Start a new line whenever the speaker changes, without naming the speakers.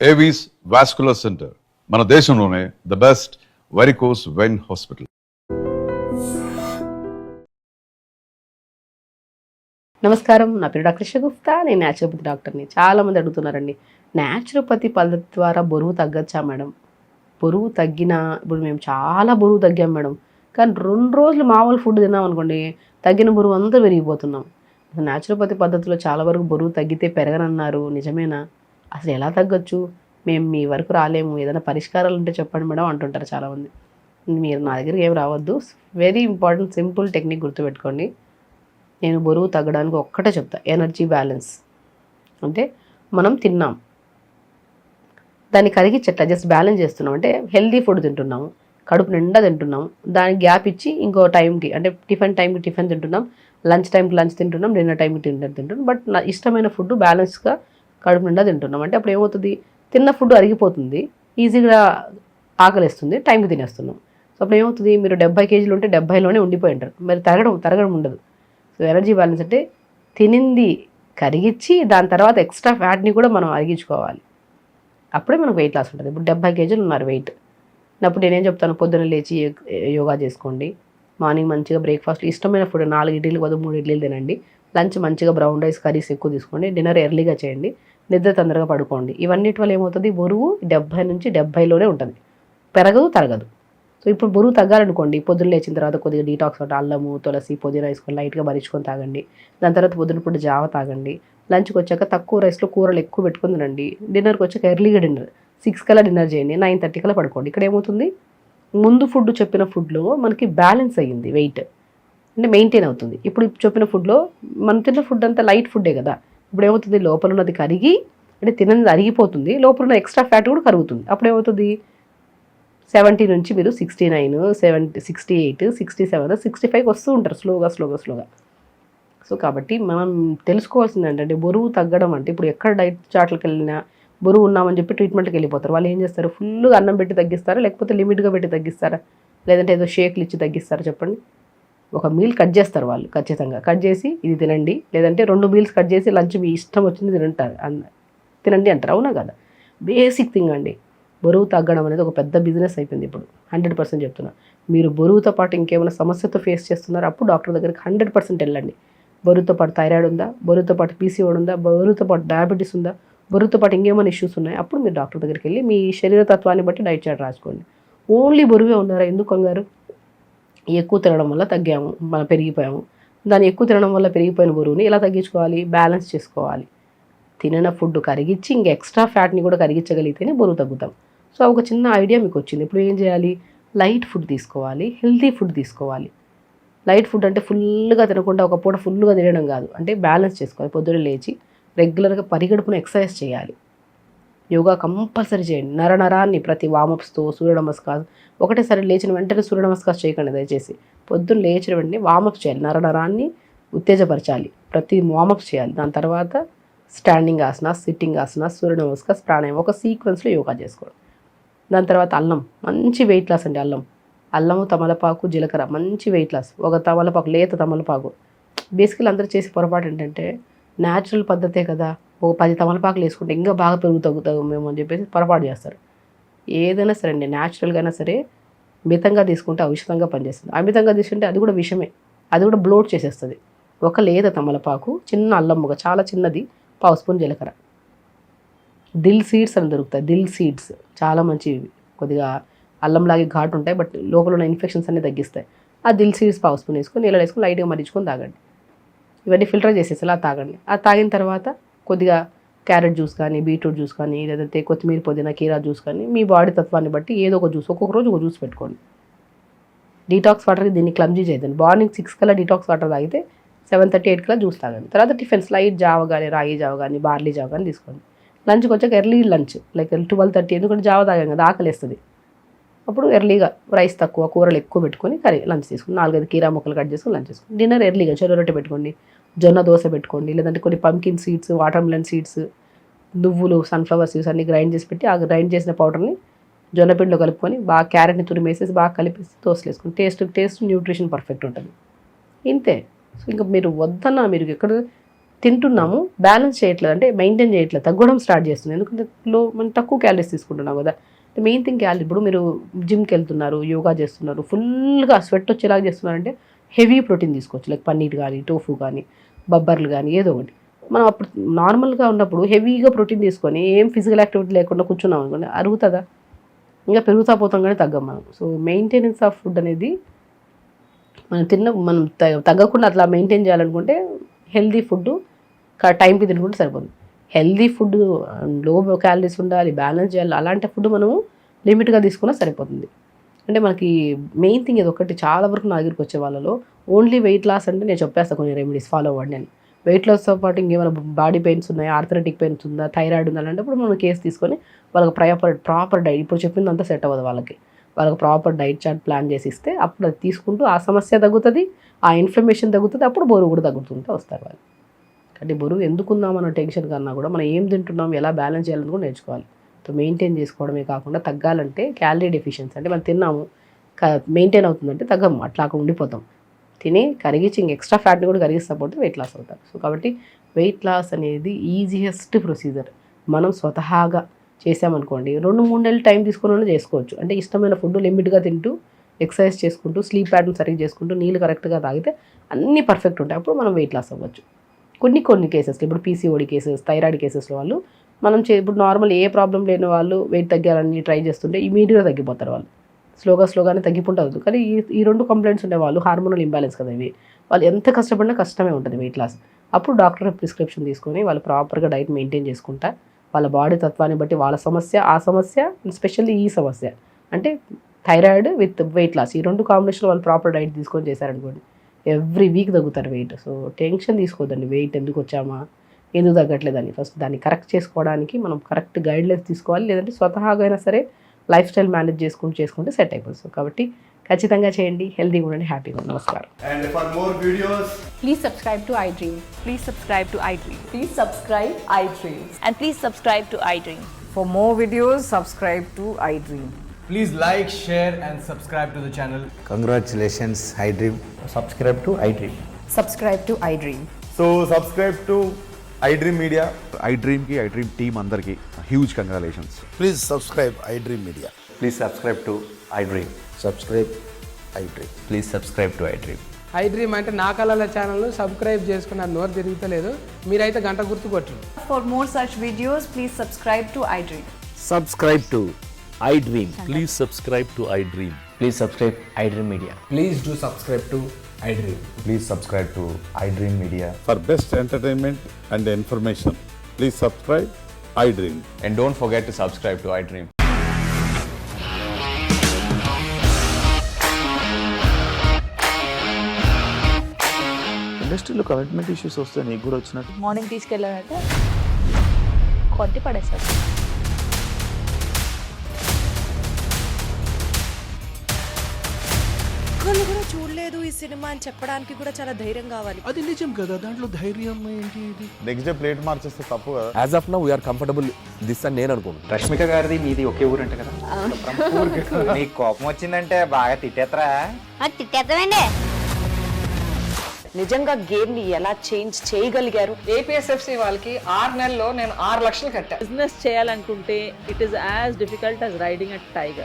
Avis vascular centre మన దేశంలోనే the best varicose vein hospital.
నమస్కారం, నా పేరు డాక్టర్ షగుప్తా. నేను న్యాచురోపతి డాక్టర్ని. చాలామంది అడుగుతున్నారండి, న్యాచురోపతి పద్ధతి ద్వారా బరువు తగ్గచ్చా మేడం? బరువు తగ్గినా, ఇప్పుడు మేము చాలా బరువు తగ్గాం మేడం, కానీ 2 రోజులు మామూలు ఫుడ్ తిన్నాం అనుకోండి, తగ్గిన బరువు అంతా పెరిగిపోతున్నాం. న్యాచురోపతి పద్ధతిలో చాలా వరకు బరువు తగ్గితే పెరగనన్నారు, నిజమేనా? అసలు ఎలా తగ్గొచ్చు? మేము మీ వరకు రాలేము, ఏదైనా పరిష్కారాలు ఉంటే చెప్పండి మేడం అంటుంటారు చాలామంది. మీరు నా దగ్గరికి ఏం రావద్దు. వెరీ ఇంపార్టెంట్ సింపుల్ టెక్నిక్ గుర్తుపెట్టుకోండి. నేను బరువు తగ్గడానికి ఒక్కటే చెప్తా, ఎనర్జీ బ్యాలెన్స్. అంటే మనం తిన్నాం, దాన్ని కరిగించట్లా, జస్ట్ బ్యాలెన్స్ చేస్తున్నాం. అంటే హెల్దీ ఫుడ్ తింటున్నాము, కడుపు నిండా తింటున్నాం, దానికి గ్యాప్ ఇచ్చి ఇంకో టైంకి, అంటే టిఫిన్ టైంకి టిఫిన్ తింటున్నాం, లంచ్ టైంకి లంచ్ తింటున్నాం, డిన్నర్ టైంకి డిన్నర్ తింటున్నాం. బట్ నా ఇష్టమైన ఫుడ్ బ్యాలెన్స్గా కడుపు నిండా తింటున్నాం. అంటే అప్పుడు ఏమవుతుంది, తిన్న ఫుడ్ అరిగిపోతుంది, ఈజీగా ఆకలిస్తుంది, టైంకి తినేస్తున్నాం. సో అప్పుడు ఏమవుతుంది, మీరు 70 కేజీలు ఉంటే 70లోనే ఉండిపోయి ఉంటారు, మరి తరగడం ఉండదు. సో ఎనర్జీ బ్యాలెన్స్ అంటే తినింది కరిగించి దాని తర్వాత ఎక్స్ట్రా ఫ్యాట్ని కూడా మనం అరిగించుకోవాలి, అప్పుడే మనకు వెయిట్ లాస్ ఉంటుంది. ఇప్పుడు 70 కేజీలు ఉన్నారు వెయిట్, అప్పుడు నేనేం చెప్తాను, పొద్దున్న లేచి యోగా చేసుకోండి, మార్నింగ్ మంచిగా బ్రేక్ఫాస్ట్ ఇష్టమైన ఫుడ్ 4 ఇడ్లీలు బదులు 3 ఇడ్లీలు తినండి, లంచ్ మంచిగా బ్రౌన్ రైస్ కర్రీస్ ఎక్కువ తీసుకోండి, డిన్నర్ ఎర్లీగా చేయండి, నిద్ర తొందరగా పడుకోండి. ఇవన్నిటి వల్ల ఏమవుతుంది, బరువు 70 నుంచి 70లోనే ఉంటుంది, పెరగదు తరగదు. సో ఇప్పుడు బరువు తగ్గాలనుకోండి, పొద్దున్న లేచిన తర్వాత కొద్దిగా డీటాక్స్ వాటర్, అల్లము, తులసి, పుదీనా వేసుకొని లైట్గా మరిచుకొని తాగండి. దాని తర్వాత పొద్దున పూట జావ తాగండి. లంచ్కి వచ్చాక తక్కువ రైస్లో కూరలు ఎక్కువ పెట్టుకుని తినండి. డిన్నర్కి వచ్చాక ఎర్లీగా డిన్నర్ 6 కల్లా డిన్నర్ చేయండి, 9:30 కల్లా పడుకోండి. ఇక్కడ ఏమవుతుంది, ముందు ఫుడ్ చెప్పిన ఫుడ్లో మనకి బ్యాలెన్స్ అయ్యింది, వెయిట్ అంటే మెయింటైన్ అవుతుంది. ఇప్పుడు చెప్పిన ఫుడ్లో మనం తిన్న ఫుడ్ అంతా లైట్ ఫుడ్డే కదా, ఇప్పుడు ఏమవుతుంది, లోపల ఉన్నది కరిగి, అంటే తినది అరిగిపోతుంది, లోపల ఉన్న ఎక్స్ట్రా ఫ్యాట్ కూడా కరుగుతుంది. అప్పుడు ఏమవుతుంది, 70 నుంచి మీరు 69, 70, 68, 67, 65 వస్తూ ఉంటారు స్లోగా. సో కాబట్టి మనం తెలుసుకోవాల్సింది ఏంటంటే, బరువు తగ్గడం అంటే, ఇప్పుడు ఎక్కడ డైట్ చాట్లకు వెళ్ళినా బరువు ఉన్నామని చెప్పి ట్రీట్మెంట్కి వెళ్ళిపోతారు. వాళ్ళు ఏం చేస్తారు, ఫుల్గా అన్నం పెట్టి తగ్గిస్తారా, లేకపోతే లిమిట్గా పెట్టి తగ్గిస్తారా, లేదంటే ఏదో షేక్లు ఇచ్చి తగ్గిస్తారా చెప్పండి. ఒక మీల్ కట్ చేస్తారు వాళ్ళు, ఖచ్చితంగా కట్ చేసి ఇది తినండి, లేదంటే 2 మీల్స్ కట్ చేసి లంచ్ మీ ఇష్టం వచ్చింది తినండి అంటారు, అవునా కదా? బేసిక్ థింగ్ అండి. బరువు తగ్గడం అనేది ఒక పెద్ద బిజినెస్ అయిపోయింది ఇప్పుడు, 100% చెప్తున్నా. మీరు బరువుతో పాటు ఇంకేమైనా సమస్యతో ఫేస్ చేస్తున్నారో అప్పుడు డాక్టర్ దగ్గరికి 100% వెళ్ళండి. బరువుతో పాటు థైరాయిడ్ ఉందా, బరువుతో పాటు పీసీఓడి ఉందా, బరువుతో పాటు డయాబెటీస్ ఉందా, బరువుతో పాటు ఇంకేమైనా ఇష్యూస్ ఉన్నాయి, అప్పుడు మీరు డాక్టర్ దగ్గరికి వెళ్ళి మీ శరీర తత్వాన్ని బట్టి డైట్ చార్ట్ రాసుకోండి. ఓన్లీ బరువే ఉన్నారా, ఎందుకు కంగారు? ఎక్కువ తినడం వల్ల తగ్గాము, మనం పెరిగిపోయాము, దాన్ని ఎక్కువ తినడం వల్ల పెరిగిపోయిన బరువుని ఎలా తగ్గించుకోవాలి, బ్యాలెన్స్ చేసుకోవాలి. తినిన ఫుడ్ కరిగించి ఇంకా ఎక్స్ట్రా ఫ్యాట్ని కూడా కరిగించగలిగితేనే బరువు తగ్గుతాం. సో ఒక చిన్న ఐడియా మీకు వచ్చింది. ఇప్పుడు ఏం చేయాలి, లైట్ ఫుడ్ తీసుకోవాలి, హెల్తీ ఫుడ్ తీసుకోవాలి. లైట్ ఫుడ్ అంటే ఫుల్గా తినకుండా ఒక పూట ఫుల్గా తినడం కాదు, అంటే బ్యాలెన్స్ చేసుకోవాలి. పొద్దున్న లేచి రెగ్యులర్గా పరిగెడుపున ఎక్సర్సైజ్ చేయాలి, యోగా కంపల్సరీ చేయండి. నరాన్ని ప్రతి వామప్స్తో సూర్య నమస్కారం, ఒకటేసారి లేచిన వెంటనే సూర్య నమస్కారం చేయకండి దయచేసి. పొద్దున్న లేచిన వెంటనే వామప్స్ చేయాలి, నరాన్ని ఉత్తేజపరచాలి, ప్రతి వామప్స్ చేయాలి. దాని తర్వాత స్టాండింగ్ ఆసనాస్, సిట్టింగ్ ఆసనాస్, సూర్య నమస్కారం, ప్రాణాయామం, ఒక సీక్వెన్స్లో యోగా చేసుకోవడం. దాని తర్వాత అల్లం, మంచి వెయిట్ లాస్ అండి. అల్లము, తమలపాకు, జీలకర్ర, మంచి వెయిట్ లాస్. ఒక తమలపాకు, లేత తమలపాకు. బేసికల్ అందరూ చేసే పొరపాటు ఏంటంటే, న్యాచురల్ పద్ధతే కదా, ఒక 10 తమలపాకులు వేసుకుంటే ఇంకా బాగా తగ్గుతాము మేము అని చెప్పేసి పొరపాటు చేస్తారు. ఏదైనా సరే అండి, న్యాచురల్గా అయినా సరే మితంగా తీసుకుంటే ఔషధంగా పనిచేస్తుంది. అమితంగా తీసుకుంటే అది కూడా విషమే, అది కూడా బ్లోట్ చేసేస్తుంది. ఒక లేత తమలపాకు, చిన్న అల్లం ముక్క, చాలా చిన్నది, 1/2 స్పూన్ జీలకర్ర. దిల్ సీడ్స్ అని దొరుకుతాయి, దిల్ సీడ్స్ చాలా మంచివి, కొద్దిగా అల్లంలాగే ఘాటు ఉంటాయి, బట్ లోపల ఉన్న ఇన్ఫెక్షన్స్ అన్ని తగ్గిస్తాయి. ఆ దిల్ సీడ్స్ 1/2 స్పూన్ వేసుకొని నీళ్ళు వేసుకొని లైట్గా మరించుకొని తాగండి. ఇవన్నీ ఫిల్టర్ చేసేసి అలా తాగండి. ఆ తాగిన తర్వాత కొద్దిగా క్యారెట్ జ్యూస్ కానీ, బీట్రూట్ జ్యూస్ కానీ, లేదంటే కొత్తిమీర, పుదీనా, కీరా జ్యూస్ కానీ, మీ బాడీ తత్వాన్ని బట్టి ఏదో ఒక జ్యూస్, ఒక్కొక్క రోజు ఒక జ్యూస్ పెట్టుకోండి. డీటాక్స్ వాటర్కి దీన్ని క్లమ్జీ చేయదండి. మార్నింగ్ 6 కల్లా డీటాక్స్ వాటర్ తాగితే 7:30, 8 కల్లా జ్యూస్ తాగండి. తర్వాత టిఫిన్స్ లైట్ జావ కానీ, రాగి జావ కానీ, బార్లీ జావ కానీ తీసుకోండి. లంచ్కి వచ్చాక ఎర్లీ లంచ్, లైక్ 12:30, ఎందుకంటే జావ తాగాం కదా, ఆకలిస్తుంది. అప్పుడు ఎర్లీగా రైస్ తక్కువ, కూరలు ఎక్కువ పెట్టుకొని లంచ్ తీసుకుని 4-5 కీరా ముక్కలు కట్ చేసుకుని లంచ్ చేసుకోండి. డిన్నర్ ఎర్లీగా జొన్న రొట్టె పెట్టుకోండి, జొన్న దోశ పెట్టుకోండి, లేదంటే కొన్ని pumpkin seeds, water melon seeds, నువ్వులు, సన్ఫ్లవర్ సీడ్స్ అన్ని గ్రైండ్ చేసి పెట్టి, ఆ గ్రైండ్ చేసిన పౌడర్ని జొన్నపిండిలో కలుపుకొని బాగా క్యారెట్ని తురిమేసేసి బాగా కలిపేసి దోశలు వేసుకొని టేస్ట్ న్యూట్రిషన్ పర్ఫెక్ట్ ఉంటుంది. ఇంతే. సో ఇంకా మీరు వద్దన్నా, మీరు ఎక్కడ తింటున్నాము, బ్యాలెన్స్ చేయట్లేదు, అంటే మెయింటైన్ చేయట్లేదు, తగ్గడం స్టార్ట్ చేస్తుంది. ఎందుకంటే మనం తక్కువ క్యాలరీస్ తీసుకుంటున్నాం కదా. Main thing calorie. ఇప్పుడు మీరు జిమ్కి వెళ్తున్నారు, యోగా చేస్తున్నారు, ఫుల్గా స్వెట్ వచ్చేలాగా చేస్తున్నారంటే హెవీ ప్రోటీన్ తీసుకోవచ్చు. లైక్ పన్నీర్ కానీ, టోఫు కానీ, బబ్బర్లు కానీ, ఏదో ఒకటి. మనం అప్పుడు నార్మల్గా ఉన్నప్పుడు హెవీగా ప్రోటీన్ తీసుకొని ఏం ఫిజికల్ యాక్టివిటీ లేకుండా కూర్చున్నాం అనుకోండి, అరుగుతుందా? ఇంకా పెరుగుతా పోతాం కానీ తగ్గం మనం. సో మెయింటెనెన్స్ ఆఫ్ ఫుడ్ అనేది మనం తగ్గకుండా అట్లా మెయింటైన్ చేయాలనుకుంటే హెల్దీ ఫుడ్ టైంకి తినుకుంటే సరిపోతుంది. హెల్దీ ఫుడ్ లో క్యాలరీస్ ఉండాలి, బ్యాలెన్స్ చేయాలి. అలాంటి ఫుడ్ మనము లిమిట్గా తీసుకున్నా సరిపోతుంది. అంటే మనకి మెయిన్ థింగ్ ఇది ఒకటి. చాలా వరకు నా దగ్గరికి వచ్చే వాళ్ళలో ఓన్లీ వెయిట్ లాస్ అంటే నేను చెప్పేస్తాను కొన్ని రెమెడీస్ ఫాలో అవ్వండి అని. వెయిట్ లాస్తో పాటు ఇంకేమైనా బాడీ పెయిన్స్ ఉన్నాయా, ఆర్థరైటిక్ పెయిన్స్ ఉందా, థైరాయిడ్ ఉందా అంటే ఇప్పుడు మనం కేసు తీసుకొని వాళ్ళకి ప్రాపర్ డైట్, ఇప్పుడు చెప్పిందంతా సెట్ అవ్వదు వాళ్ళకి ప్రాపర్ డైట్ చార్ట్ ప్లాన్ చేసి ఇస్తే అప్పుడు అది తీసుకుంటూ ఆ సమస్య తగ్గుతుంది, ఆ ఇన్ఫ్లమేషన్ తగ్గుతుంది, అప్పుడు బరువు కూడా తగ్గుతుంటే వస్తారు వాళ్ళు. అంటే బరువు ఎందుకుందామన్న టెన్షన్ కన్నా కూడా మనం ఏం తింటున్నాం, ఎలా బ్యాలెన్స్ చేయాలని కూడా నేర్చుకోవాలి. సో మెయింటైన్ చేసుకోవడమే కాకుండా తగ్గాలంటే క్యాలరీ డెఫిషియన్సీ, అంటే మనం తిన్నాము మెయింటైన్ అవుతుందంటే తగ్గము, అట్లా ఉండిపోతాం. తిని కరిగించి ఇంక ఎక్స్ట్రా ఫ్యాట్ని కూడా కరిగిస్తపోతే వెయిట్ లాస్ అవుతారు. సో కాబట్టి వెయిట్ లాస్ అనేది ఈజియెస్ట్ ప్రొసీజర్. మనం స్వతహాగా చేసామనుకోండి 2-3 నెలలు టైం తీసుకుని చేసుకోవచ్చు. అంటే ఇష్టమైన ఫుడ్ లిమిట్గా తింటూ, ఎక్సర్సైజ్ చేసుకుంటూ, స్లీప్ ప్యాటర్న్ సరిగ్గా చేసుకుంటూ, నీళ్ళు కరెక్ట్గా తాగితే అన్నీ పర్ఫెక్ట్ ఉంటాయి. అప్పుడు మనం వెయిట్ లాస్ అవ్వచ్చు. కొన్ని కేసెస్లో, ఇప్పుడు పీసీఓడి కేసెస్, థైరాయిడ్ కేసెస్లో వాళ్ళు ఇప్పుడు నార్మల్ ఏ ప్రాబ్లం లేని వాళ్ళు వెయిట్ తగ్గాలని ట్రై చేస్తుంటే ఇమీడియట్గా తగ్గిపోతారు వాళ్ళు. స్లోగానే తగ్గిపోతుంది. కానీ ఈ 2 కంప్లైంట్స్ ఉండే వాళ్ళు హార్మోనల్ ఇంబ్యాలెన్స్ కదా ఇవి, వాళ్ళు ఎంత కష్టపడినా కష్టమే ఉంటుంది వెయిట్ లాస్. అప్పుడు డాక్టర్ ప్రిస్క్రిప్షన్ తీసుకొని వాళ్ళు ప్రాపర్గా డైట్ మెయింటైన్ చేసుకుంటా, వాళ్ళ బాడీ తత్వాన్ని బట్టి వాళ్ళ సమస్య, ఆ సమస్య, స్పెషల్లీ ఈ సమస్య అంటే థైరాయిడ్ విత్ వెయిట్ లాస్, ఈ 2 కాంబినేషన్లో వాళ్ళు ప్రాపర్ డైట్ తీసుకొని చేశారనుకోండి ఎవ్రీ వీక్ తగ్గుతారు వెయిట్. సో టెన్షన్ తీసుకోవద్దండి వెయిట్ ఎందుకు వచ్చామా, ఎందుకు తగ్గట్లేదని. ఫస్ట్ దాన్ని కరెక్ట్ చేసుకోవడానికి మనం కరెక్ట్ గైడ్లైన్స్ తీసుకోవాలి, లేదంటే స్వతహాగా అయినా సరే లైఫ్ స్టైల్ మేనేజ్ చేసుకుంటే సెట్ అయిపోతుంది. సో కాబట్టి ఖచ్చితంగా చేయండి, హెల్తీగా ఉండండి, హ్యాపీగా ఉండండి. నమస్కారం.
And for more videos,
Please subscribe to iDream. Please subscribe to iDream.
Please subscribe iDream.
And please subscribe to iDream.
For more videos, subscribe to iDream.
please like, share and subscribe to the channel.
Congratulations, iDream.
subscribe to iDream.
Subscribe to iDream.
So subscribe to iDream Media.
iDream team అందరికి huge congratulations.
Please subscribe iDream Media.
Please subscribe to iDream.
Subscribe iDream.
Please subscribe to iDream.
iDream అంటే నా కళల ఛానల్ను subscribe చేసుకున్న నోరు తిరుగుతలేదు, మీరైతే గంట గుర్తు కొట్టండి.
For more such videos, please subscribe to iDream.
Subscribe to iDream.
Please subscribe to iDream.
Please subscribe iDream Media.
Please do subscribe to iDream.
Please subscribe to iDream Media.
For best entertainment and information, please subscribe iDream.
And don't forget to subscribe to iDream.
ఇండస్ట్రీలో commitment issues వస్తే నీకు కూడా వచ్చినట్టు
morning తీసుకెళ్ళాలంటే కొట్టి పడేస్తారు.
ఒక్కళ్ళు కూడా చూడలేదు ఈ సినిమా అని చెప్పడానికి కూడా చాలా ధైర్యం కావాలి.
అది నిజం కదా, దాంట్లో ధైర్యం ఏంటి? ఇది
నెక్స్ట్ డే ప్లేట్ మార్చేస్తే తప్పు కదా.
As of now we are comfortable this అని నేను అనుకుంటున్నాను.
రష్మిక గారిది మీది ఒకే ఊరంట కదా. నీకు కోపం వచ్చిందంటే బాగా తిట్టేత్తరా?
తిట్టేద్దామండి.
నిజంగా గేమ్ ని ఎలా చేంజ్ చేయగలిగారు?
ఏపీఎస్ఎఫ్సి వాళ్ళకి 6 నెలల్లో నేను 6 లక్షలు కట్టా.
బిజినెస్ చేయాలనుకుంటే it is as difficult as riding a tiger.